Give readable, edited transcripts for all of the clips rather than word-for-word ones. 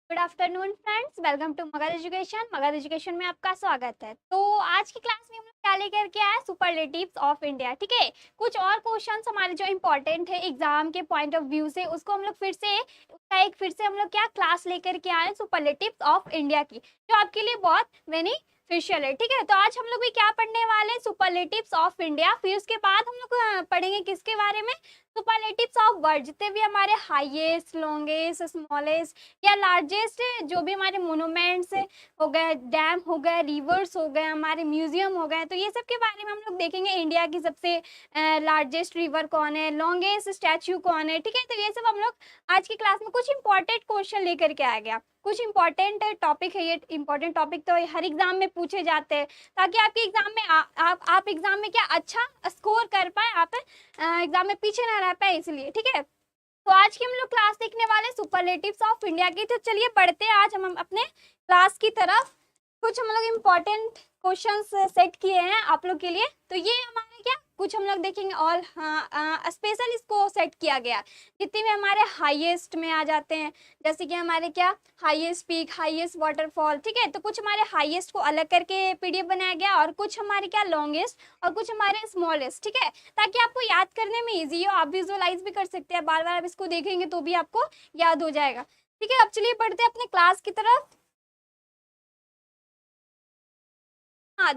Good afternoon friends, welcome to Magadh education. Magadh education में आपका स्वागत है। तो आज की क्लास में हम लोग क्या लेकर के आए, सुपरलेटिव्स ऑफ इंडिया। ठीक है, कुछ और क्वेश्चंस हमारे जो इंपॉर्टेंट है एग्जाम के पॉइंट ऑफ व्यू से, उसको हम लोग फिर से हम लोग क्या क्लास लेकर के आए, सुपरलेटिव्स ऑफ इंडिया की, जो आपके लिए बहुत बेनिफिशियल है। ठीक है, तो आज हम लोग भी क्या पढ़ने वाले हैं, सुपरलेटिव्स ऑफ इंडिया। फिर उसके बाद हम लोग पढ़ेंगे किसके बारे में, सुपरलेटिव्स ऑफ वर्ल्ड। जितने भी हमारे हाईएस्ट, लॉन्गेस्ट, स्मॉलेस्ट या लार्जेस्ट जो भी हमारे मोनूमेंट्स हो गए, डैम हो गए, रिवर्स हो गए, हमारे म्यूजियम हो गए, तो ये सब के बारे में हम लोग देखेंगे। इंडिया की सबसे लार्जेस्ट रिवर कौन है, लॉन्गेस्ट स्टैच्यू कौन है। ठीक है, तो ये सब हम लोग आज की क्लास में कुछ इंपॉर्टेंट क्वेश्चन लेकर के आ गया। कुछ इंपॉर्टेंट टॉपिक है, ये इंपॉर्टेंट टॉपिक तो हर एग्जाम में पूछे जाते हैं, ताकि आपके एग्जाम में आप एग्जाम में क्या अच्छा स्कोर कर पाए, आप एग्जाम में पीछे ना रह पाए, इसलिए। ठीक है, तो आज की हम लोग क्लास देखने वाले सुपरलेटिव्स ऑफ इंडिया की। तो चलिए बढ़ते हैं आज हम अपने क्लास की तरफ। कुछ हम लोग इम्पोर्टेंट क्वेश्चंस सेट किए हैं आप लोग के लिए, तो ये हमारे क्या कुछ हम लोग देखेंगे। और हाँ, स्पेशल इसको सेट किया गया जितने भी हमारे हाईएस्ट में आ जाते हैं, जैसे कि हमारे क्या हाईएस्ट पीक, हाईएस्ट वाटरफॉल। ठीक है, तो कुछ हमारे हाईएस्ट को अलग करके पीडीएफ बनाया गया, और कुछ हमारे क्या लॉन्गेस्ट, और कुछ हमारे स्मॉलेस्ट। ठीक है, ताकि आपको याद करने में इजी हो, आप विजुअलाइज भी कर सकते हैं, बार बार आप इसको देखेंगे तो भी आपको याद हो जाएगा। ठीक है, अब चलिए बढ़ते हैं अपने क्लास की तरफ। हाँ,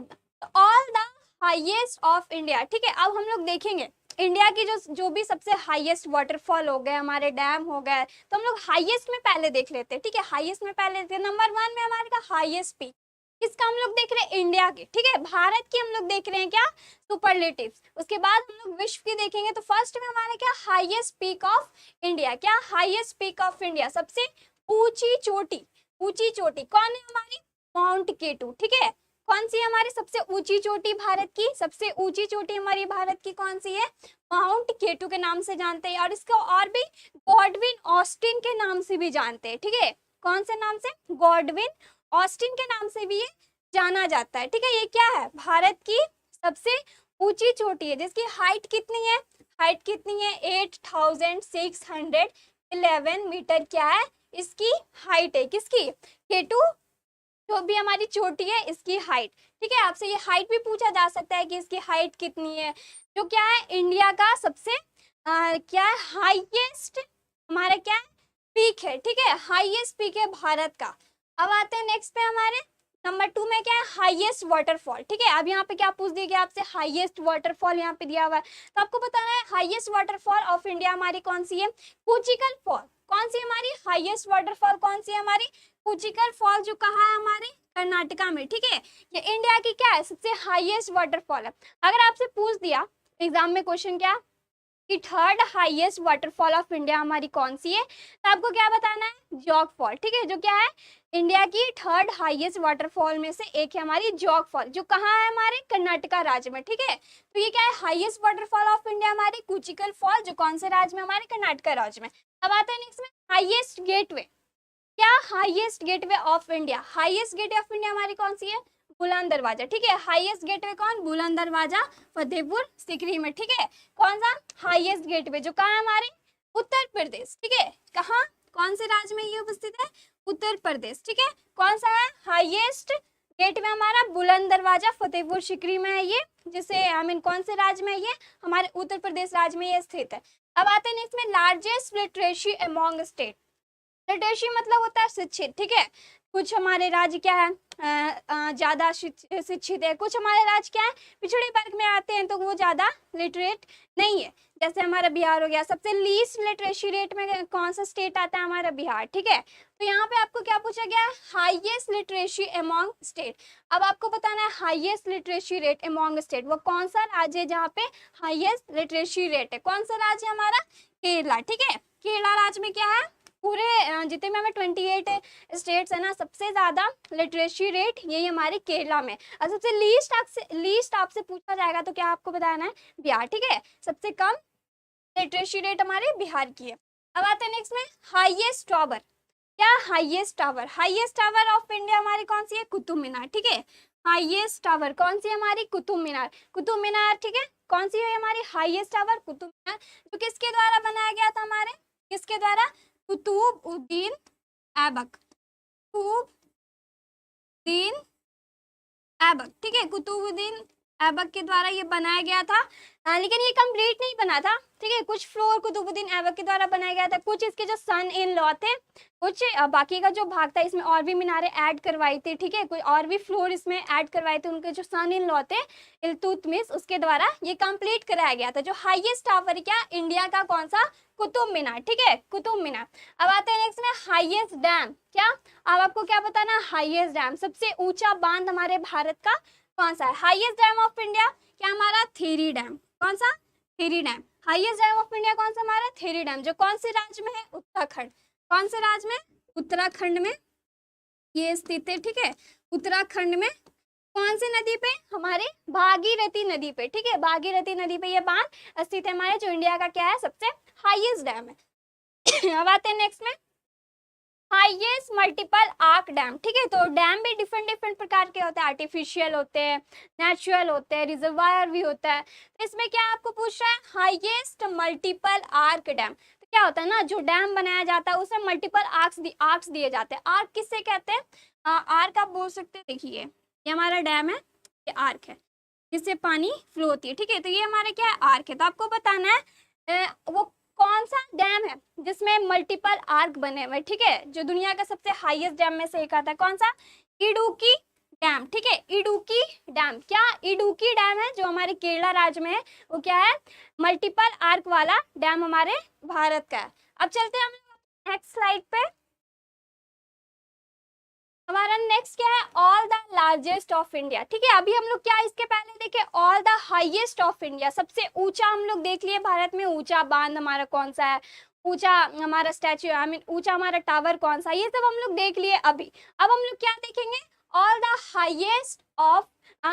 all the highest of India. ठीक है, अब हम लोग देखेंगे इंडिया की जो जो भी सबसे हाईएस्ट वाटरफॉल हो गए, हमारे डैम हो गए, तो हम लोग हाईएस्ट में पहले देख लेते हैं। ठीक है, हाईएस्ट में पहले देखते हैं। नंबर 1 में हमारे का हाईएस्ट पीक, किसका हम लोग देख रहे हैं, इंडिया के। ठीक है, भारत की हम लोग देख रहे हैं क्या, सुपरलेटिव्स। उसके बाद हम लोग विश्व की देखेंगे, तो फर्स्ट में हमारे क्या हाईएस्ट पीक ऑफ इंडिया, क्या हाईएस्ट पीक ऑफ इंडिया, सबसे ऊंची चोटी। ऊंची चोटी कौन है हमारी, माउंट केटू। ठीक है, कौन सी है हमारी सबसे ऊंची चोटी भारत की, सबसे ऊंची चोटी हमारी भारत की कौन सी है, माउंट केटू के नाम से जानते हैं, और इसको और भी गॉडविन ऑस्टिन के नाम से भी जानते हैं। ठीक है, कौन से नाम से, गॉडविन ऑस्टिन के नाम से भी ये जाना जाता है। ठीक है, ये क्या है, भारत की सबसे ऊंची चोटी है, जिसकी हाइट कितनी है, हाइट कितनी है, 8611 मीटर क्या है इसकी हाइट है, किसकी, केटू जो भी हमारी चोटी है इसकी हाइट। ठीक है, आपसे ये हाइट भी पूछा जा सकता है कि इसकी हाइट कितनी है, जो क्या है इंडिया का सबसे क्या है हाईएस्ट हमारा क्या है पीक है। ठीक है, हाईएस्ट पीक है भारत का। अब आते हैं नेक्स्ट पे हमारे नंबर 2 में क्या है, हाईएस्ट वाटरफॉल। ठीक है, अब यहाँ पे क्या पूछ दिया गया आपसे, हाईएस्ट वाटरफॉल यहाँ पे दिया हुआ है, तो आपको बताना है हाईएस्ट वाटरफॉल ऑफ इंडिया हमारी कौन सी है, कुचिकल फॉल। कौन सी हमारी हाईएस्ट वाटरफॉल, कौन सी हमारी कुचिकल फॉल, जो कहा है हमारे कर्नाटका में। ठीक है, ये इंडिया की क्या है सबसे हाईएस्ट वाटरफॉल है। अगर आपसे पूछ दिया एग्जाम में क्वेश्चन क्या कि third highest waterfall of India हमारी कौन सी है, तो आपको क्या बताना है, जॉग फॉल। ठीक है, जो क्या है इंडिया की थर्ड हाईएस्ट वाटरफॉल में से एक है हमारी जॉग फॉल, जो कहाँ है हमारे कर्नाटका राज्य में। ठीक है, तो ये क्या है हाईएस्ट वाटरफॉल ऑफ इंडिया हमारी कुचिकल फॉल, जो कौन से राज्य में, हमारे कर्नाटका राज्य में। अब आता है नेक्स्ट में हाईएस्ट गेटवे, क्या highest gateway of India, highest gateway of India हमारी कौन सी है, बुलंद दरवाजा। ठीक है, हाईएस्ट गेटवे कौन, बुलंद दरवाजा, फतेहपुर सीकरी में। ठीक है, कौन सा हाईएस्ट गेटवे, जो कहाँ है हमारे उत्तर प्रदेश। ठीक है, कहाँ कौन से राज्य में ये उपस्थित है, उत्तर प्रदेश। ठीक है, कौन सा है हाईएस्ट गेटवे हमारा, बुलंद दरवाजा, फतेहपुर सीकरी में है ये, जिसे आई मीन कौन से राज्य में ये, हमारे उत्तर प्रदेश राज्य में ये स्थित है। अब आते हैं नेक्स्ट में largest literacy among state. Literacy मतलब होता है शिक्षित। ठीक है, कुछ हमारे राज्य क्या है ज्यादा शिक्षित है, कुछ हमारे राज्य क्या है पिछड़े वर्ग में आते हैं, तो वो ज्यादा लिटरेट नहीं है। जैसे हमारा बिहार हो गया, सबसे लीस्ट लिटरेसी रेट में कौन सा स्टेट आता है, हमारा बिहार। ठीक है, तो यहाँ पे आपको क्या पूछा गया है, हाईएस्ट लिटरेसी अमॉन्ग स्टेट। अब आपको बताना है highest literacy rate among state, वो कौन सा राज्य है जहाँ पे हाईएस्ट लिटरेसी रेट है, कौन सा राज्य है हमारा, केरला। ठीक है, केरला राज्य में क्या है, पूरे जितने में हमें 28 स्टेट्स है ना, सबसे ज्यादा लिटरेसी रेट यही हमारे केरला में। और सबसे लीस्ट आपसे पूछा जाएगा तो क्या आपको बताना है, बिहार। ठीक है, सबसे कम लिटरेसी रेट हमारे बिहार की है। अब आते हैं नेक्स्ट में हाईएस्ट टावर, क्या highest tower, highest tower of India हमारी कौन सी है, कुतुब मीनार। ठीक है, हाईएस्ट टावर कौन सी है हमारी, कुतुब मीनार, कुतुब मीनार। ठीक है, कौन सी है हमारी हाईएस्ट टावर, कुतुब मीनार, जो किसके द्वारा बनाया गया था हमारे, किसके द्वारा, कुतुब उद्दीन ऐबक। कुतुबुद्दीन ऐबक, ठीक है, कुतुबुद्दीन ऐबक के द्वारा ये बनाया गया था। लेकिन ये कंप्लीट नहीं बना था, ठीक है, कुछ फ्लोर कुतुबुद्दीन ऐबक के द्वारा बनाया गया था, कुछ इसके जो सन इन लॉ थे, कुछ बाकी का जो भाग था इसमें और भी मीनारें ऐड करवाई थी, ठीक है, कोई और भी फ्लोर इसमें ऐड करवाए थे, उनके जो सन इन लॉ थे इल्तुतमिश, उसके द्वारा ये कंप्लीट कराया गया था। जो हाईएस्ट टावर है क्या, इंडिया का कौन सा, कुतुब मीनार, ठीक है, कुतुब मीनार। अब आते हैं नेक्स्ट में हाईएस्ट डैम, क्या, अब आपको क्या बताना, हाईएस्ट डैम, सबसे ऊंचा बांध हमारे भारत का कौन सा है, हाईएस्ट डैम ऑफ इंडिया, क्या हमारा थिरी डैम, कौन सा, Tehri dam. Highest dam of India कौन सा हमारा, थिरी डैम, जो कौन से राज्य में है, उत्तराखंड, कौन से राज्य में, उत्तराखंड में ये स्थित है, ठीक है, उत्तराखंड में कौन सी नदी पे, हमारे भागीरथी नदी पे, ठीक है, भागीरथी नदी पे ये बांध स्थित है हमारे, जो इंडिया का क्या है, सबसे हाईएस्ट डैम है। अब आते हैं नेक्स्ट में हाईएस्ट मल्टीपल आर्क डैम, ठीक है, तो डैम भी डिफरेंट डिफरेंट प्रकार के होते हैं, आर्टिफिशियल होते हैं, नेचुरल होते हैं, रिजर्वायर भी होता है। तो इसमें क्या आपको पूछ रहा है, हाईएस्ट मल्टीपल आर्क डैम, तो क्या होता है ना, जो डैम बनाया जाता है उसमें मल्टीपल आर्क्स दिए जाते हैं। आर्क किससे कहते हैं, आर्क आप बोल सकते हैं, देखिए ये हमारा डैम है, ये आर्क है जिससे पानी फ्लो होती है, ठीक है, तो ये हमारा क्या है, आर्क है। तो आपको बताना है वो कौन सा डैम है जिसमें मल्टीपल आर्क बने हुए, ठीक है, जो दुनिया का सबसे हाईएस्ट डैम में से एक आता है, कौन सा, इडुक्की डैम, ठीक है, इडुक्की डैम, क्या इडुक्की डैम है जो हमारे केरला राज्य में है, वो क्या है, मल्टीपल आर्क वाला डैम हमारे भारत का है। अब चलते हैं हम नेक्स्ट स्लाइड पे, हमारा नेक्स्ट क्या है, all the largest of India, ठीक है, अभी हम लोग क्या इसके पहले देखे, all the highest of India, सबसे ऊंचा हम लोग देख लिए भारत में, ऊंचा बांध हमारा कौन सा है, ऊंचा हमारा स्टैच्यू, आई मीन ऊंचा हमारा टावर कौन सा, ये सब हम लोग देख लिए अभी। अब हम लोग क्या देखेंगे, all the highest of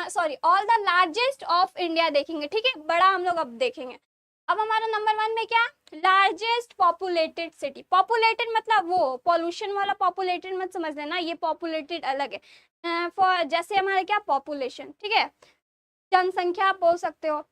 sorry all the largest of India देखेंगे, ठीक है, बड़ा हम लोग अब देखेंगे। अब हमारा नंबर 1 में क्या, लार्जेस्ट पॉपुलेटेड सिटी, पॉपुलेटेड मतलब वो पॉल्यूशन वाला पॉपुलेटेड मत समझ लेना, ये पॉपुलेटेड अलग है, फॉर जैसे हमारे क्या पॉपुलेशन, ठीक है, जनसंख्या आप बोल सकते हो,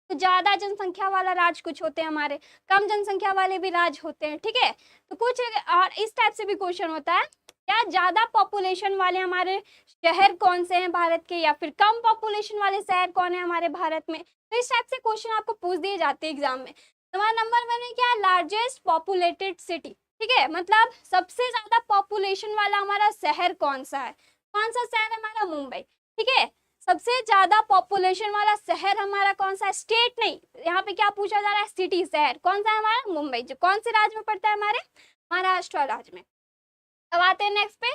तो ज्यादा जनसंख्या वाला राज्य कुछ होते हैं हमारे, कम जनसंख्या वाले भी राज्य होते हैं, ठीक है, तो कुछ और इस टाइप से भी क्वेश्चन होता है, क्या ज्यादा पॉपुलेशन वाले हमारे शहर कौन से हैं भारत के, या फिर कम पॉपुलेशन वाले शहर कौन है हमारे भारत में, तो इस टाइप से क्वेश्चन आपको पूछ दिए जाते हैं एग्जाम में। हमारा नंबर 1 है क्या, लार्जेस्ट पॉपुलेटेड सिटी, ठीक है, मतलब सबसे ज्यादा पॉपुलेशन वाला हमारा शहर कौन सा है, कौन सा शहर है हमारा, मुंबई, ठीक है, सबसे ज्यादा पॉपुलेशन वाला शहर हमारा कौन सा है, स्टेट नहीं, यहाँ पे क्या पूछा जा रहा है, सिटी, शहर कौन सा है हमारा, मुंबई, जो कौन से राज्य में पड़ता है, हमारे महाराष्ट्र राज्य में। अब आते हैं नेक्स्ट पे,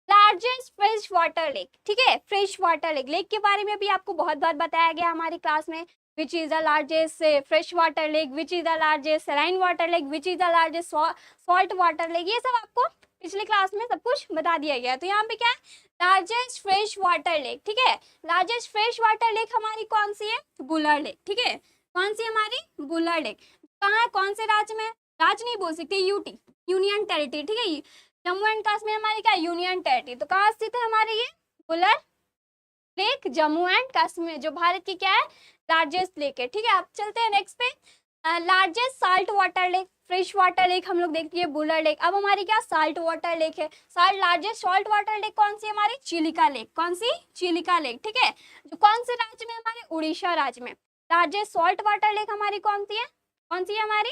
लार्जेस्ट फ्रेश वाटर लेक, ठीक है, फ्रेश वाटर लेक के बारे में भी आपको बहुत बार बताया गया हमारी क्लास में, which is the largest fresh water lake, which is the largest saline water lake, which is the largest salt water lake, ये सब आपको पिछले क्लास में सब कुछ बता दिया गया। तो यहाँ पे क्या है, लार्जेस्ट फ्रेश वाटर लेक, ठीक है, लार्जेस्ट फ्रेश वाटर लेक हमारी कौन सी है, बुलर लेक, ठीक है, कौन सी हमारी, बुलर लेक, कहाँ है, कौन से राज्य में, राज्य नहीं बोल सकते, यूटी, यूनियन टेरिटरी, ठीक है, जम्मू एंड कश्मीर हमारी क्या यूनियन टेरिटरी, तो कहाँ स्थित है हमारे ये बुलर लेक, जम्मू एंड कश्मीर, जो भारत की क्या है, लार्जेस्ट लेक है, ठीक है। अब चलते हैं नेक्स्ट पे, largest salt water lake, fresh water lake हम लोग देखते हैं बुलर लेक, अब हमारी क्या साल्ट वाटर लेक है, लार्जेस्ट सॉल्ट वाटर लेक कौन सी हमारी, चिलिका लेक, कौन सी, चिलिका लेक, ठीक है, जो कौन से राज्य में, हमारे उड़ीसा राज्य में। लार्जेस्ट सॉल्ट वाटर लेक हमारी कौन सी है हमारी,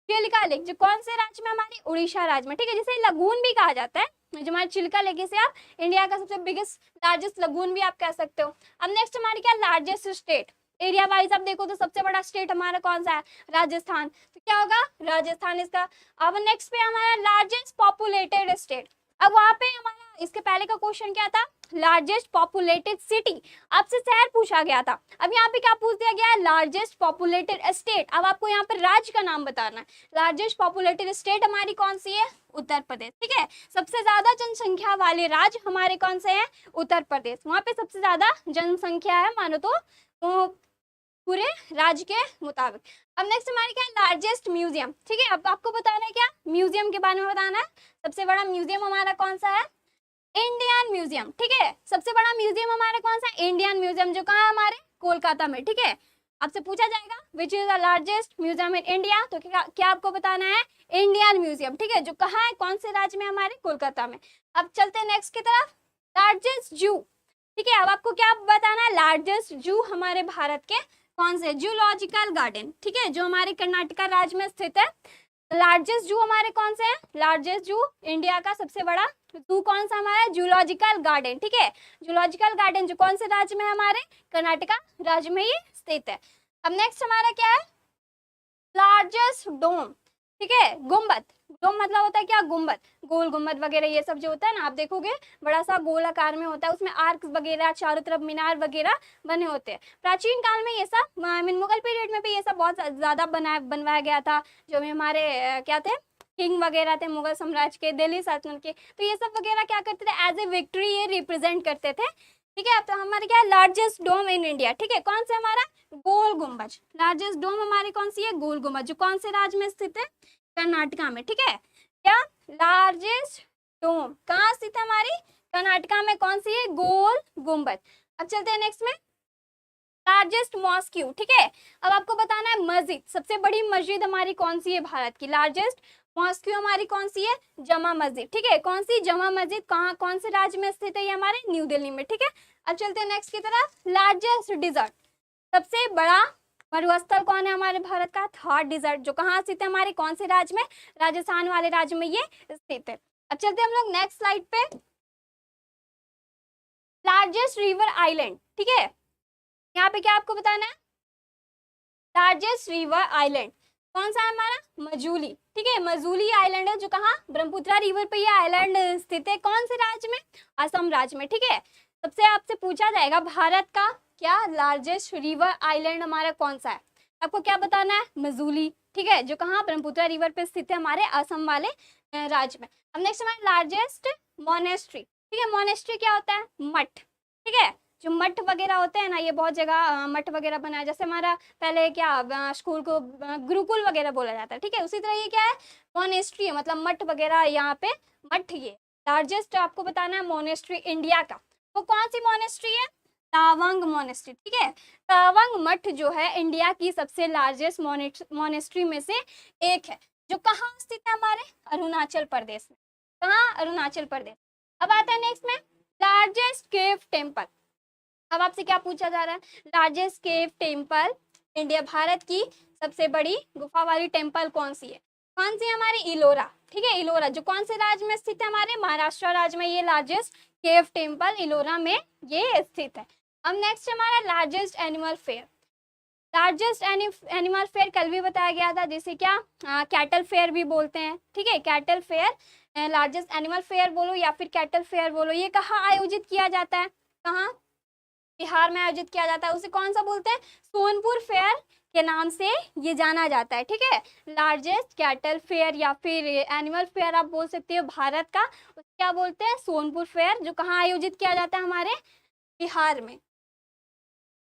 चिलिका लेक, जो कौन से राज्य में, हमारी उड़ीसा राज्य में, ठीक है, जिसे लगून भी कहा जाता है, जो हमारे चिलिका लेक से आप इंडिया का सबसे बिगेस्ट लार्जेस्ट लगून भी आप कह सकते हो। अब नेक्स्ट हमारी क्या, लार्जेस्ट स्टेट, एरिया वाइज आप देखो तो सबसे बड़ा स्टेट हमारा कौन सा है, राजस्थान, तो क्या होगा, राजस्थान इसका। अब नेक्स्ट पे हमारा लार्जेस्ट पॉपुलेटेड स्टेट, अब वहां पे हमारा इसके पहले का क्वेश्चन क्या था, लार्जेस्ट पॉपुलेटेड सिटी, आपसे शहर पूछा गया था, अब यहाँ पे क्या पूछ दिया गया है, लार्जेस्ट पॉपुलेटेड स्टेट, अब आपको यहाँ पे राज्य का नाम बताना है, लार्जेस्ट पॉपुलेटेड स्टेट हमारी कौन सी है, उत्तर प्रदेश, ठीक है, सबसे ज्यादा जनसंख्या वाले राज्य हमारे कौन से हैं, उत्तर प्रदेश, वहां पे सबसे ज्यादा जनसंख्या है मानो तो पूरे राज्य के मुताबिक। अब नेक्स्ट हमारी क्या है, लार्जेस्ट म्यूजियम, ठीक है, अब आपको बताना है क्या, म्यूजियम के बारे में बताना है, सबसे बड़ा म्यूजियम हमारा कौन सा है, इंडियन म्यूजियम, ठीक है, सबसे बड़ा म्यूजियम हमारा कौन सा, इंडियन म्यूजियम, जो कहाँ है हमारे कोलकाता में, ठीक है। आपसे पूछा जाएगा which is the largest museum in India, तो क्या आपको बताना है, इंडियन म्यूजियम, ठीक है, जो कहाँ है, कौन से राज्य में, हमारे कोलकाता में। अब चलते हैं नेक्स्ट की तरफ, लार्जेस्ट जू, ठीक है। अब आपको क्या बताना है, लार्जेस्ट जू हमारे भारत के कौन से, जूलॉजिकल गार्डन, ठीक है, जो हमारे कर्नाटका राज्य में स्थित है। लार्जेस्ट जू हमारे कौन से हैं, लार्जेस्ट जू, इंडिया का सबसे बड़ा जू कौन सा हमारा, जूलॉजिकल गार्डन, ठीक है, जूलॉजिकल गार्डन जो कौन से राज्य में है, हमारे कर्नाटका राज्य में ये स्थित है। अब नेक्स्ट हमारा क्या है, लार्जेस्ट डोम, ठीक है, गुम्बद, डोम मतलब होता है क्या, गुम्बद, गोल गुम्बद वगैरह ये सब जो होता है ना, आप देखोगे बड़ा सा गोल आकार में होता है, उसमें आर्क वगैरह चारों तरफ मीनार वगैरह बने होते हैं। प्राचीन काल में ये सब, मुगल पीरियड में भी ये सब बहुत ज्यादा बनवाया गया था, जो भी हमारे क्या थे, किंग वगैरह थे मुगल साम्राज्य के, दिल्ली सल्तनत के, तो ये सब वगैरह क्या करते थे, एज ए विक्ट्री ये रिप्रेजेंट करते थे, ठीक है। अब तो हमारे क्या है, लार्जेस्ट डोम इन इंडिया, ठीक है, कौन सा हमारा, गोल गुम्बज, लार्जेस्ट डोम हमारी कौन सी है, गोल गुम्बज, जो कौन से राज्य में स्थित है, कर्नाटका में, ठीक है। क्या, लार्जेस्ट डोम कहाँ स्थित है हमारी, कर्नाटका में, कौन सी है, गोल गुम्बद। अब चलते हैं नेक्स्ट में, लार्जेस्ट मॉस्क्यू, ठीक है। अब आपको बताना है मस्जिद, सबसे बड़ी मस्जिद हमारी कौन सी है भारत की, लार्जेस्ट मॉस्क्यू हमारी कौन सी है, जमा मस्जिद, ठीक है, कौन सी, जमा मस्जिद, कहाँ, कौन से राज्य में स्थित है, ये हमारे न्यू दिल्ली में, ठीक है। अब चलते हैं नेक्स्ट की तरफ, लार्जेस्ट डिजर्ट, सबसे बड़ा मरुस्थल कौन है हमारे भारत का, थार डिजर्ट, जो कहाँ स्थित है हमारे, कौन से राज्य में, राजस्थान वाले राज्य में ये स्थित है। अब चलते हैं हम लोग नेक्स्ट स्लाइड पे, लार्जेस्ट रिवर आइलैंड, ठीक है, यहाँ पे क्या आपको बताना है, लार्जेस्ट रिवर आइलैंड कौन सा है हमारा, मजूली, ठीक है, मजूली आइलैंड है, जो कहाँ, ब्रह्मपुत्रा रिवर पे ये आइलैंड स्थित है, कौन से राज्य में, असम राज्य में, ठीक है। सबसे आपसे पूछा जाएगा भारत का क्या लार्जेस्ट रिवर आइलैंड हमारा कौन सा है, आपको क्या बताना है, मजूली, ठीक है, जो कहाँ, ब्रह्मपुत्रा रिवर पे स्थित है हमारे असम वाले राज्य में। अब नेक्स्ट हमारे लार्जेस्ट मोनेस्ट्री, ठीक है, मोनेस्ट्री क्या होता है, मठ, ठीक है, जो मठ वगैरह होते हैं ना, ये बहुत जगह मठ वगैरह बनाया, जैसे हमारा पहले क्या स्कूल को गुरुकुल वगैरह बोला जाता है, ठीक है, उसी तरह ये क्या है, मोनेस्ट्री है, मतलब मठ वगैरह, यहाँ पे मठ, ये लार्जेस्ट आपको बताना है मोनेस्ट्री इंडिया का, वो कौन सी मोनेस्ट्री है, तावंग मोनेस्ट्री, ठीक है, तावंग मठ जो है इंडिया की सबसे लार्जेस्ट मोनेस्ट्री में से एक है, जो कहाँ स्थित है हमारे अरुणाचल प्रदेश में, कहाँ, अरुणाचल प्रदेश। अब आता है नेक्स्ट में, लार्जेस्ट केव टेम्पल, अब आपसे क्या पूछा जा रहा है, largest cave temple India, Bharat की सबसे बड़ी गुफा वाली टेम्पल कौन सी है, कौन सी है हमारी, इलोरा, ठीक है, इलोरा, जो कौन से राज्य में स्थित है हमारे महाराष्ट्र राज्य में, ये लार्जेस्ट केव टेम्पल इलोरा में ये स्थित है। अब नेक्स्ट हमारा largest animal fair, largest animal fair कल भी बताया गया था, जिसे क्या कैटल फेयर भी बोलते हैं, ठीक है, cattle fair, largest animal fair बोलो या फिर कैटल फेयर बोलो, ये कहाँ आयोजित किया जाता है, कहाँ, बिहार में आयोजित किया जाता है, उसे कौन सा बोलते हैं, सोनपुर फेयर के नाम से ये जाना जाता है, ठीक है, लार्जेस्ट कैटल फेयर या फिर एनिमल फेयर आप बोल सकते हो भारत का, उसे क्या बोलते हैं, सोनपुर फेयर, जो कहाँ आयोजित किया जाता है हमारे बिहार में।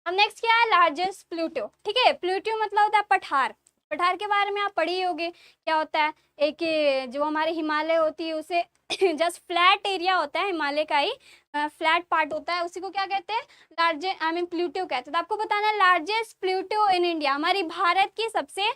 अब नेक्स्ट क्या है, लार्जेस्ट प्लूटो, ठीक है, प्लूटो मतलब होता है पठार, पठार के बारे में आप पढ़ी होगे, क्या होता है, एक जो हमारे हिमालय होती है उसे जस्ट फ्लैट एरिया होता है हिमालय का ही, फ्लैट पार्ट होता है, उसी को क्या कहते हैं, लार्जेस्ट, आई मीन प्लूटो कहते हैं। तो आपको बताना है लार्जेस्ट प्लूटो इन इंडिया, हमारी भारत की सबसे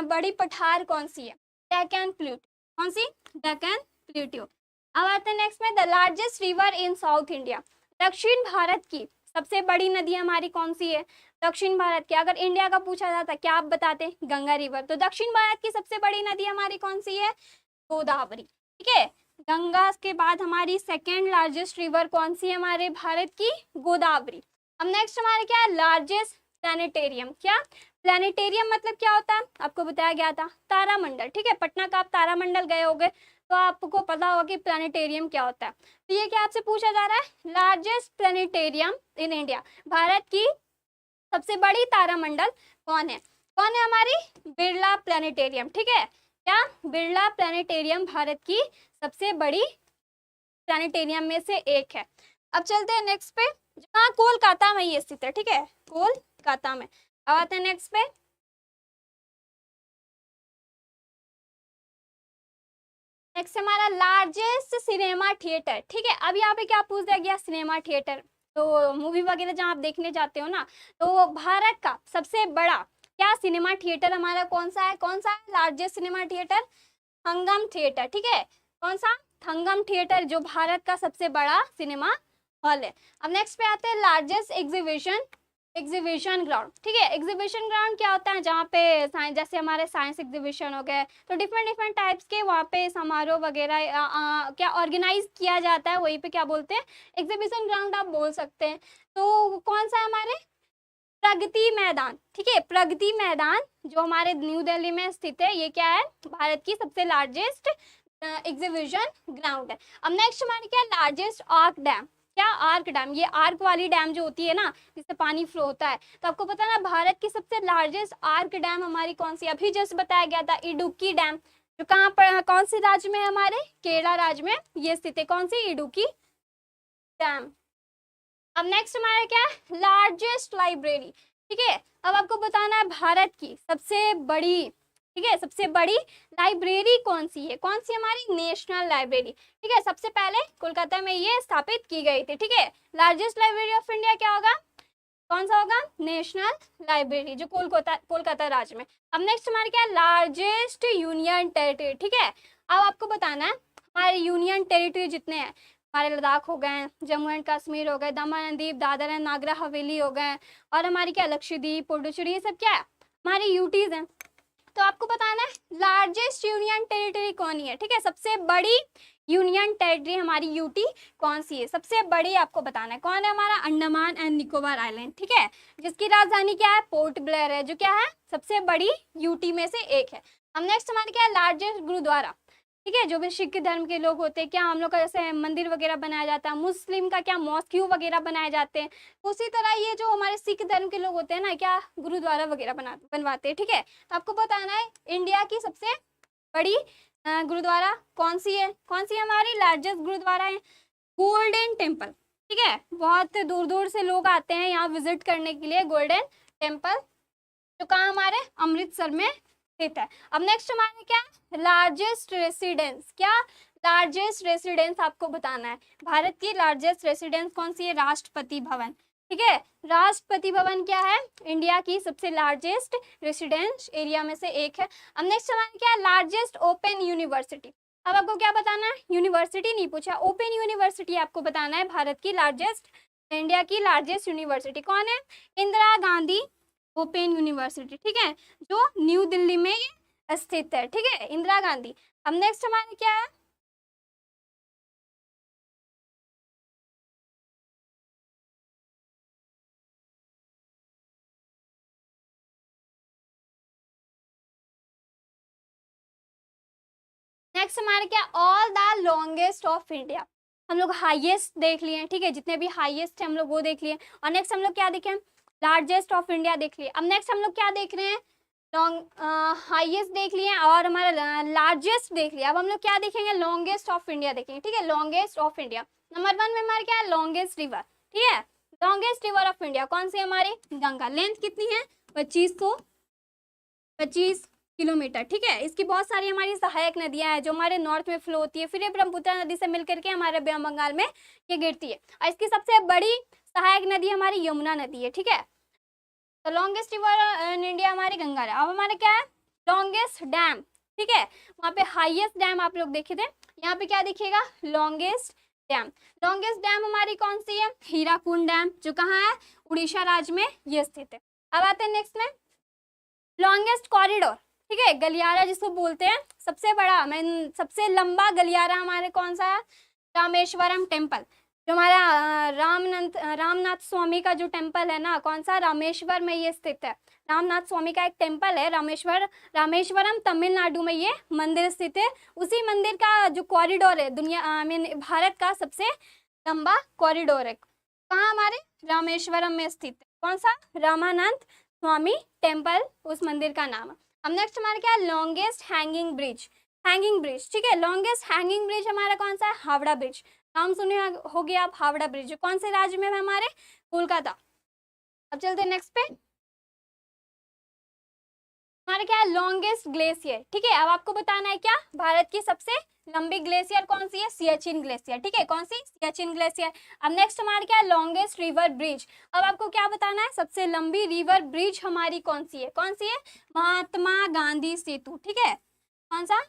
बड़ी पठार कौन सी है, डेक्कन प्लूटो, कौन सी, डेक्कन प्लूटो। अब आते हैं नेक्स्ट में, the largest river in south India, दक्षिण भारत की सबसे बड़ी नदी हमारी कौन सी है, दक्षिण भारत की, अगर इंडिया का पूछा जाता क्या आप बताते, गंगा रिवर, तो दक्षिण भारत की सबसे बड़ी नदी हमारी कौन सी है, गोदावरी, ठीक है, गंगा के बाद हमारी सेकेंड लार्जेस्ट रिवर कौन सी है हमारे भारत की, गोदावरी। अब नेक्स्ट हमारे क्या है, लार्जेस्ट प्लानिटेरियम, क्या प्लानिटेरियम मतलब क्या होता है, आपको बताया गया था तारामंडल, ठीक है, पटना का आप तारामंडल गए होगे तो आपको पता होगा कि प्लानिटेरियम क्या होता है। तो ये क्या आपसे पूछा जा रहा है, largest planetarium in India, Bharat की सबसे बड़ी तारामंडल कौन है, कौन है हमारी, बिरला प्लानिटेरियम, ठीक है, क्या, बिरला प्लानिटेरियम भारत की सबसे बड़ी प्लानिटेरियम में से एक है। अब चलते हैं नेक्स्ट पे, हाँ कोलकाता में ये स्थित है, ठीक है, कोलकाता में। अब आते हैं नेक्स्ट पे, नेक्स्ट हमारा लार्जेस्ट सिनेमा थिएटर, ठीक है, अब यहाँ पे क्या पूछ दिया गया, सिनेमा थिएटर, तो मूवी वगैरह जहाँ आप देखने जाते हो ना, तो भारत का सबसे बड़ा क्या सिनेमा थिएटर हमारा कौन सा है? कौन सा है लार्जेस्ट सिनेमा थिएटर? हंगम थिएटर, ठीक है। कौन सा? हंगम थिएटर, जो भारत का सबसे बड़ा सिनेमा हॉल है। अब नेक्स्ट पे आते हैं लार्जेस्ट एग्जीबिशन ग्राउंड, ठीक है। एग्जीबिशन ग्राउंड क्या होता है? जहाँ पे साइंस, जैसे हमारे साइंस एग्जीबिशन हो गए, तो डिफरेंट डिफरेंट टाइप्स के वहाँ पे समारोह वगैरह क्या ऑर्गेनाइज किया जाता है, वहीं पे क्या बोलते हैं? एग्जीबिशन ग्राउंड आप बोल सकते हैं। तो कौन सा है हमारे? प्रगति मैदान, ठीक है। प्रगति मैदान जो हमारे न्यू दिल्ली में स्थित है, ये क्या है? भारत की सबसे लार्जेस्ट एग्जीबिशन ग्राउंड है। अब नेक्स्ट हमारे क्या? Largest arch dam. क्या? Arch dam. ये आर्क वाली डैम जो होती है ना, जिससे पानी फ्लो होता है, तो आपको पता है ना भारत की सबसे लार्जेस्ट आर्क डैम हमारी कौन सी? अभी जस्ट बताया गया था, इडुक्की डैम, जो कहाँ पर, कौन से राज्य में है? हमारे केरला राज्य में ये स्थित है। कौन सी? इडुक्की डैम। अब नेक्स्ट हमारा क्या है? लार्जेस्ट लाइब्रेरी, ठीक है। अब आपको बताना है भारत की सबसे बड़ी, ठीक है, सबसे बड़ी लाइब्रेरी कौन सी है? कौन सी? हमारी नेशनल लाइब्रेरी, ठीक है। सबसे पहले कोलकाता में ये स्थापित की गई थी, ठीक है। लार्जेस्ट लाइब्रेरी ऑफ इंडिया क्या होगा? कौन सा होगा? नेशनल लाइब्रेरी, जो कोलकाता राज्य में। अब नेक्स्ट हमारे क्या? लार्जेस्ट यूनियन टेरिटरी, ठीक है। अब आपको बताना है हमारे यूनियन टेरिटरी जितने हैं, हमारे लद्दाख हो गए, जम्मू एंड कश्मीर हो गए, दमन एंड दीव, दादर एंड नागर हवेली हो गए, और हमारी क्या? लक्षद्वीप, पुडुचेरी, ये सब क्या है? हमारी यूटीज हैं। तो आपको बताना है लार्जेस्ट यूनियन टेरिटरी कौन है, ठीक है। सबसे बड़ी यूनियन टेरिटरी हमारी यूटी कौन सी है? सबसे बड़ी आपको बताना है कौन है? हमारा अंडमान एंड निकोबार आइलैंड, ठीक है, जिसकी राजधानी क्या है? पोर्ट ब्लेयर है, जो क्या है? सबसे बड़ी यूटी में से एक है। अब नेक्स्ट हमारे क्या है? लार्जेस्ट गुरुद्वारा, ठीक है। जो भी सिख धर्म के लोग होते हैं, क्या हम लोग का जैसे मंदिर वगैरह बनाया जाता है, मुस्लिम का क्या? मॉस्क्यू वगैरह बनाए जाते हैं, उसी तरह ये जो हमारे सिख धर्म के लोग होते हैं ना, क्या? गुरुद्वारा वगैरह बनवाते हैं, ठीक है। तो आपको बताना है इंडिया की सबसे बड़ी गुरुद्वारा कौन सी है? कौन सी हमारी लार्जेस्ट गुरुद्वारा है? गोल्डन टेम्पल, ठीक है। बहुत दूर दूर से लोग आते हैं यहाँ विजिट करने के लिए गोल्डन टेम्पल, जो कहाँ? हमारे अमृतसर में स्थित है। अब नेक्स्ट हमारे क्या? लार्जेस्ट रेसिडेंस, क्या? लार्जेस्ट रेसिडेंस आपको बताना है भारत की लार्जेस्ट रेसिडेंस कौन सी है? राष्ट्रपति भवन, ठीक है। राष्ट्रपति भवन क्या है? इंडिया की सबसे लार्जेस्ट रेसिडेंस एरिया में से एक है। अब नेक्स्ट हमारा क्या? Largest open university. अब आपको क्या बताना है? यूनिवर्सिटी नहीं पूछा, ओपन यूनिवर्सिटी आपको बताना है। भारत की लार्जेस्ट, इंडिया की लार्जेस्ट यूनिवर्सिटी कौन है? इंदिरा गांधी ओपन यूनिवर्सिटी, ठीक है, जो न्यू दिल्ली में स्थित है, ठीक है, इंदिरा गांधी। अब नेक्स्ट हमारे क्या है? नेक्स्ट हमारे क्या? All the longest of India. हम लोग हाईएस्ट देख लिए, ठीक है, जितने भी हाईएस्ट है हम लोग वो देख लिए। और नेक्स्ट हम लोग क्या देखें? लार्जेस्ट ऑफ इंडिया देख लिए। अब नेक्स्ट हम लोग क्या देख रहे हैं? लॉन्ग हाईएस्ट देख लिए और हमारा लार्जेस्ट देख लिया। अब हम लोग क्या देखेंगे? लॉन्गेस्ट ऑफ इंडिया देखेंगे, ठीक है। लॉन्गेस्ट ऑफ इंडिया नंबर 1 में हमारे क्या है? लॉन्गेस्ट रिवर, ठीक है। लॉन्गेस्ट रिवर ऑफ इंडिया कौन सी? हमारी गंगा। लेंथ कितनी है? 2525 किलोमीटर, ठीक है। इसकी बहुत सारी हमारी सहायक नदियां हैं जो हमारे नॉर्थ में फ्लो होती है, फिर ये ब्रह्मपुत्र नदी से मिलकर के हमारे बंगाल में ये गिरती है। और इसकी सबसे बड़ी सहायक नदी हमारी यमुना नदी है, ठीक है। तो लॉन्गेस्ट रिवर इन इंडिया हमारी गंगा है। अब हमारे क्या है? लॉन्गेस्ट डैम, ठीक है। वहाँ पे हाईएस्ट डैम आप लोग देखे थे, यहाँ पे क्या दिखेगा? Longest dam. लॉन्गेस्ट डैम हमारी कौन सी है? हीराकुंड डैम, जो कहाँ है? उड़ीसा राज्य में ये स्थित है। अब आते हैं नेक्स्ट में, लॉन्गेस्ट कॉरिडोर, ठीक है, गलियारा जिसको बोलते हैं, सबसे बड़ा सबसे लंबा गलियारा हमारे कौन सा है? रामेश्वरम टेम्पल, जो हमारा रामनाथ स्वामी का जो टेम्पल है ना, कौन सा? रामेश्वर में ये स्थित है। रामनाथ स्वामी का एक टेम्पल है रामेश्वरम तमिलनाडु में ये मंदिर स्थित है। उसी मंदिर का जो कॉरिडोर है, दुनिया भारत का सबसे लंबा कॉरिडोर है, कहाँ? हमारे रामेश्वरम में स्थित है। कौन सा? रामानंद स्वामी टेम्पल उस मंदिर का नाम है। अब नेक्स्ट हमारा क्या है? लॉन्गेस्ट हैंगिंग ब्रिज, ठीक है। लॉन्गेस्ट हैंगिंग ब्रिज हमारा कौन सा है? हावड़ा ब्रिज। नाम सुने हो गया आप, हावड़ा ब्रिज। कौन से राज्य में है? हमारे कोलकाता। अब चलते हैं नेक्स्ट पे, हमारा क्या है, लॉन्गेस्ट ग्लेशियर। ठीक है, अब आपको बताना है क्या, भारत की सबसे लंबी ग्लेशियर कौन सी है, सियाचिन ग्लेशियर। ठीक है, कौन सी, सियाचिन ग्लेशियर। अब नेक्स्ट हमारा क्या है, लॉन्गेस्ट रिवर ब्रिज। अब आपको क्या बताना है, सबसे लंबी रिवर ब्रिज हमारी कौन सी है, कौन सी है, महात्मा गांधी सेतु। ठीक है, कौन सा,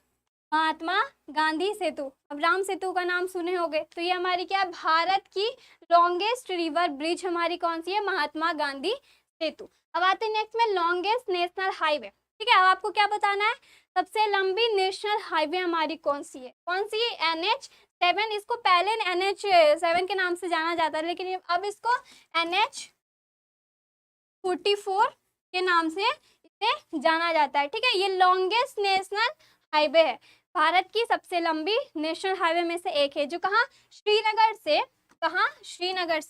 महात्मा गांधी सेतु। अब राम सेतु का नाम सुने होंगे, तो ये हमारी क्या है, भारत की लॉन्गेस्ट रिवर ब्रिज हमारी कौन सी है, महात्मा गांधी सेतु। अब आते हैं नेक्स्ट में, लॉन्गेस्ट नेशनल हाईवे। ठीक है, अब आपको क्या बताना है, सबसे लंबी नेशनल हाईवे हमारी कौन सी है, कौन सी है, NH7। इसको पहले NH7 के नाम से जाना जाता है, लेकिन अब इसको NH44 के नाम से इसे जाना जाता है। ठीक है, ये लॉन्गेस्ट नेशनल हाईवे है, भारत की सबसे लंबी नेशनल हाईवे में से एक है, जो कहाँ, श्रीनगर से, कहाँ, श्रीनगर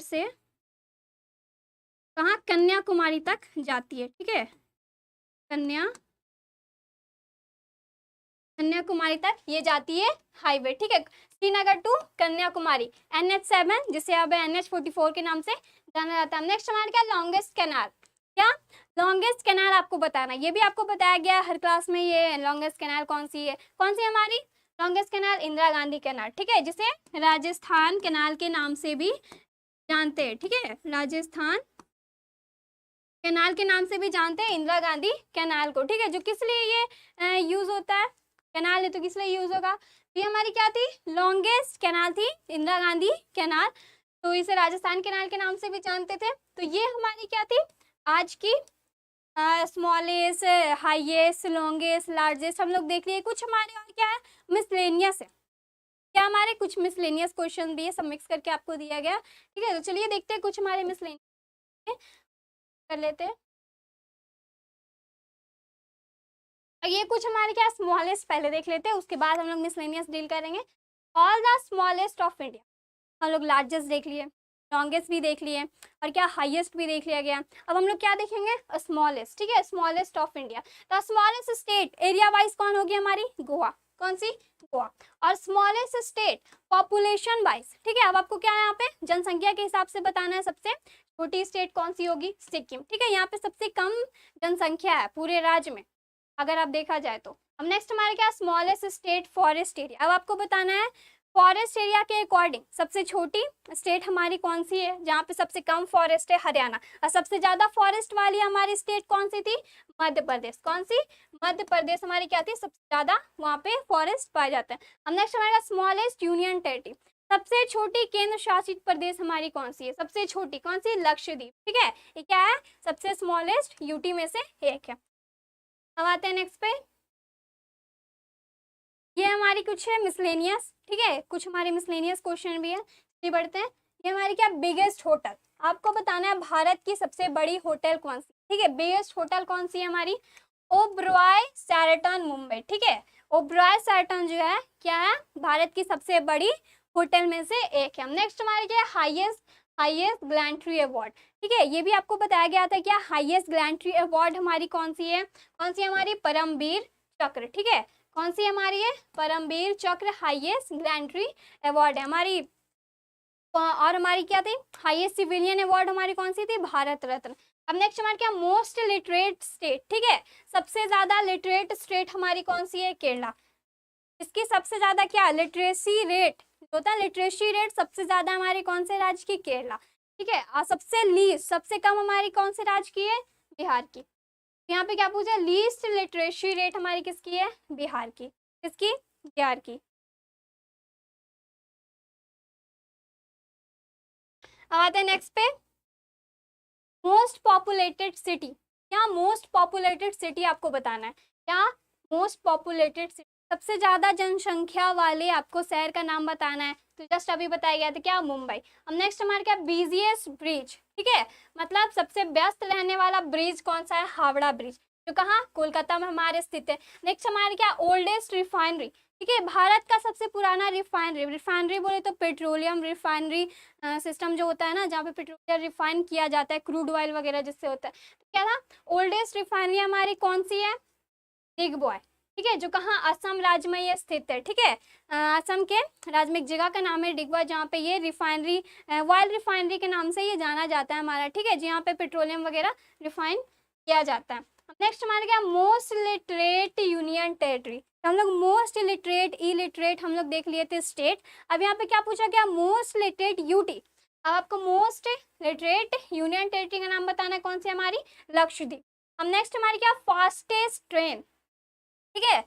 से कहाँ, कन्याकुमारी तक जाती है। ठीक है, कन्याकुमारी तक ये जाती है हाईवे। ठीक है, श्रीनगर टू कन्याकुमारी, NH7, जिसे अब NH44 के नाम से जाना जाता है। नेक्स्ट हमारा क्या, लॉन्गेस्ट कैनाल। क्या, लॉन्गेस्ट कैनाल आपको बताना, ये भी आपको बताया गया हर क्लास में, ये लॉन्गेस्ट कैनाल कौन सी है, कौन सी हमारी longest canal, Indira Gandhi canal. ठीक है, जिसे राजस्थान कैनाल के नाम से भी जानते हैं। ठीक है, राजस्थान कैनाल के नाम से भी जानते हैं इंदिरा गांधी कैनाल को। ठीक है, जो किस लिए ये यूज होता है, कैनाल है तो किस लिए यूज होगा, ये हमारी क्या थी, लॉन्गेस्ट कैनाल थी, इंदिरा गांधी कैनाल, तो इसे राजस्थान कैनाल के नाम से भी जानते थे। तो ये हमारी क्या थी, आज की स्मॉलेस्ट, हाईएस्ट, लॉन्गेस्ट, लार्जेस्ट हम लोग देख लिए। कुछ हमारे और क्या है, मिसलेनियस है, क्या हमारे कुछ मिसलेनियस क्वेश्चन भी है, सब मिक्स करके आपको दिया गया। ठीक है, तो चलिए देखते हैं कुछ हमारे मिसलेनियस कर लेते हैं। ये कुछ हमारे क्या, स्मॉलेस्ट पहले देख लेते हैं, उसके बाद हम लोग मिसलेनियस डील करेंगे। All the smallest of India, हम लोग लार्जेस्ट देख लिए, लॉन्गेस्ट भी देख लिए, और क्या, हाईएस्ट भी देख लिया गया। अब हम लोग क्या देखेंगे, स्मॉलेस्ट। ठीक है, स्मॉलेस्ट ऑफ इंडिया, तो स्मॉलेस्ट स्टेट एरिया वाइज कौन होगी हमारी, गोवा। कौन सी, गोवा। और स्मॉलेस्ट स्टेट पॉपुलेशन वाइज। ठीक है, अब आपको क्या है, यहाँ पे जनसंख्या के हिसाब से बताना है, सबसे छोटी स्टेट कौन सी होगी, सिक्किम। ठीक है, यहाँ पे सबसे कम जनसंख्या है पूरे राज्य में अगर आप देखा जाए तो। अब नेक्स्ट हमारे क्या, स्मॉलेस्ट स्टेट फॉरेस्ट एरिया। अब आपको बताना है फॉरेस्ट एरिया के अकॉर्डिंग सबसे छोटी स्टेट हमारी कौन सी है, जहाँ पे सबसे कम फॉरेस्ट है, हरियाणा। और सबसे ज्यादा फॉरेस्ट वाली हमारी स्टेट कौन सी थी, मध्य प्रदेश। कौन सी, मध्य प्रदेश हमारी क्या थी, सबसे ज्यादा वहाँ पे फॉरेस्ट पाए जाते हैं। अब नेक्स्ट हमारा स्मॉलेस्ट यूनियन टेरिटरी, सबसे छोटी केंद्र शासित प्रदेश हमारी कौन सी है, सबसे छोटी कौन सी, लक्षद्वीप। ठीक है, ये क्या है, सबसे स्मॉलेस्ट यूटी में से एक है। अब आते हैं नेक्स्ट पे, ये हमारी कुछ है मिसलेनियस। ठीक है, कुछ हमारे मिसलेनियस क्वेश्चन भी है, चलिए बढ़ते हैं। ये हमारी क्या, बिगेस्ट होटल। आपको बताना है भारत की सबसे बड़ी होटल कौन सी। ठीक है, बिगेस्ट होटल कौन सी है हमारी, ओबरॉय शेराटन मुंबई। ठीक है, ओबरॉय शेराटन जो है क्या है, भारत की सबसे बड़ी होटल में से एक है। नेक्स्ट हमारे क्या, हाईएस्ट ग्लैंट्री अवार्ड। ठीक है, ये भी आपको बताया गया था क्या, हाईएस्ट ग्लैंट्री अवार्ड हमारी कौन सी है, कौन सी हमारी, परमवीर चक्र। ठीक है, कौन सी हमारी है, परमवीर चक्र हाईएस्ट ग्लैंट्री अवार्ड है हमारी। और हमारी क्या थी, हाईएस्ट सिविलियन अवार्ड हमारी कौन सी थी, भारत रत्न। अब नेक्स्ट हमारे क्या, मोस्ट लिटरेट स्टेट। ठीक है, सबसे ज्यादा लिटरेट स्टेट हमारी कौन सी है, केरला। इसकी सबसे ज्यादा क्या, लिटरेसी रेट होता है, लिटरेसी रेट सबसे ज्यादा हमारी कौन से राज्य की, केरला। ठीक है, और सबसे लीस्ट, सबसे कम हमारी कौन से राज्य की है, बिहार की। यहाँ पे क्या पूछा, लीस्ट लिटरेसी रेट हमारी किसकी है, बिहार की। किसकी, बिहार की। अब आते हैं नेक्स्ट पे, मोस्ट पॉपुलेटेड सिटी। क्या, मोस्ट पॉपुलेटेड सिटी आपको बताना है, क्या, मोस्ट पॉपुलेटेड सिटी, सबसे ज्यादा जनसंख्या वाले आपको शहर का नाम बताना है। तो जस्ट अभी बताया गया था क्या, मुंबई। अब नेक्स्ट हमारे क्या, बिजिएस्ट ब्रिज। ठीक है, मतलब सबसे व्यस्त रहने वाला ब्रिज कौन सा है, हावड़ा ब्रिज, जो कहाँ, कोलकाता में हमारे स्थित है। नेक्स्ट हमारे क्या, ओल्डेस्ट रिफाइनरी। ठीक है, भारत का सबसे पुराना रिफाइनरी बोले तो पेट्रोलियम रिफाइनरी सिस्टम जो होता है ना, जहाँ पे पेट्रोलियम रिफाइन किया जाता है, क्रूड ऑयल वगैरह जिससे होता है। तो क्या था, ओल्डेस्ट रिफाइनरी हमारी कौन सी है, दिग्बॉय। ठीक है, जो कहाँ, असम राज्य में ये स्थित है। ठीक है, असम के राज्य में एक जगह का नाम है डिगबॉय, जहाँ पे ये रिफाइनरी, ऑयल रिफाइनरी के नाम से ये जाना जाता है हमारा। ठीक है, जहाँ पे पेट्रोलियम वगैरह रिफाइन किया जाता है। नेक्स्ट हमारे क्या, मोस्ट लिटरेट यूनियन टेरिटरी। हम लोग मोस्ट लिटरेट, इलिटरेट हम लोग देख लिए थे स्टेट। अब यहाँ पे क्या पूछा गया, मोस्ट लिटरेट यूटी। अब आपको मोस्ट लिटरेट यूनियन टेरिटरी का नाम बताना है, कौन सी हमारी, लक्षद्वीप। अब नेक्स्ट हमारी क्या, फास्टेस्ट ट्रेन, ठीक है,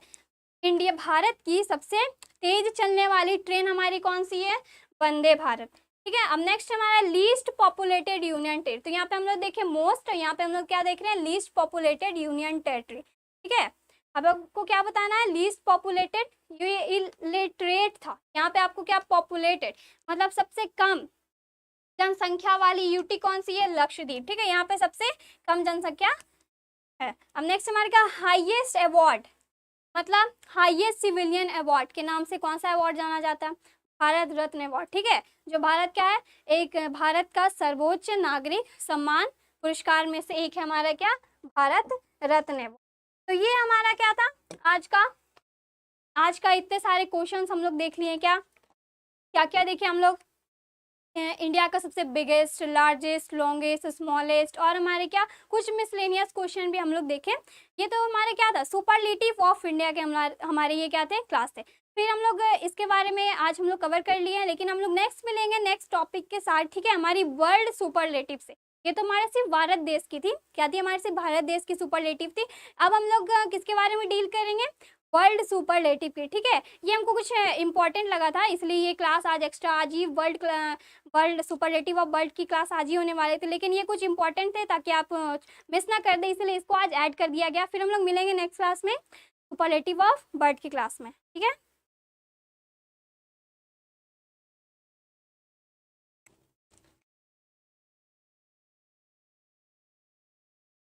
इंडिया भारत की सबसे तेज चलने वाली ट्रेन हमारी कौन सी है, वंदे भारत, ठीक है। अब नेक्स्ट हमारा लीस्ट पॉपुलेटेड यूनियन टेरिटरी। तो यहाँ पे हम लोग देखें मोस्ट, और यहाँ पे हम लोग क्या देख रहे हैं, लीस्ट पॉपुलेटेड यूनियन टेरिटरी, ठीक है। अब आपको क्या बताना है, लीस्ट पॉपुलेटेड, ये इलिटरेट था, यहाँ पे आपको क्या, पॉपुलेटेड मतलब सबसे कम जनसंख्या वाली यूटी कौन सी है, लक्षद्वीप, ठीक है, यहाँ पे सबसे कम जनसंख्या है। अब नेक्स्ट हमारे क्या, हाईएस्ट अवार्ड, मतलब हाईएस्ट सिविलियन अवार्ड के नाम से कौन सा अवार्ड जाना जाता है, भारत रत्न अवार्ड, ठीक है, जो भारत क्या है, एक भारत का सर्वोच्च नागरिक सम्मान पुरस्कार में से एक है हमारा क्या, भारत रत्न अवार्ड। तो ये हमारा क्या था आज का इतने सारे क्वेश्चंस हम लोग देख लिए क्या क्या क्या देखे हम लोग, इंडिया का सबसे बिगेस्ट, लार्जेस्ट, लॉन्गेस्ट, स्मॉलेस्ट, और हमारे क्या कुछ मिसलेनियस क्वेश्चन भी हम लोग देखें। ये तो हमारे क्या था, सुपरलेटिव ऑफ इंडिया के हमारे ये क्या थे, क्लास थे। फिर हम लोग इसके बारे में आज हम लोग कवर कर लिए हैं, लेकिन हम लोग नेक्स्ट मिलेंगे नेक्स्ट टॉपिक के साथ, ठीक है, हमारी वर्ल्ड सुपरलेटिव से। ये तो हमारे सिर्फ भारत देश की थी, क्या थी, हमारे सिर्फ भारत देश की सुपरलेटिव थी। अब हम लोग किसके बारे में डील करेंगे, वर्ल्ड सुपरलेटिव की, ठीक है। ये हमको कुछ इंपॉर्टेंट लगा था, इसलिए ये क्लास आज एक्स्ट्रा, आज ही वर्ल्ड सुपरलेटिव ऑफ वर्ल्ड की क्लास आज ही होने वाले थे, लेकिन ये कुछ इंपॉर्टेंट थे ताकि आप मिस ना कर दे, इसलिए इसको आज ऐड कर दिया गया। फिर हम लोग मिलेंगे नेक्स्ट क्लास में सुपरलेटिव ऑफ वर्ल्ड की क्लास में, ठीक है।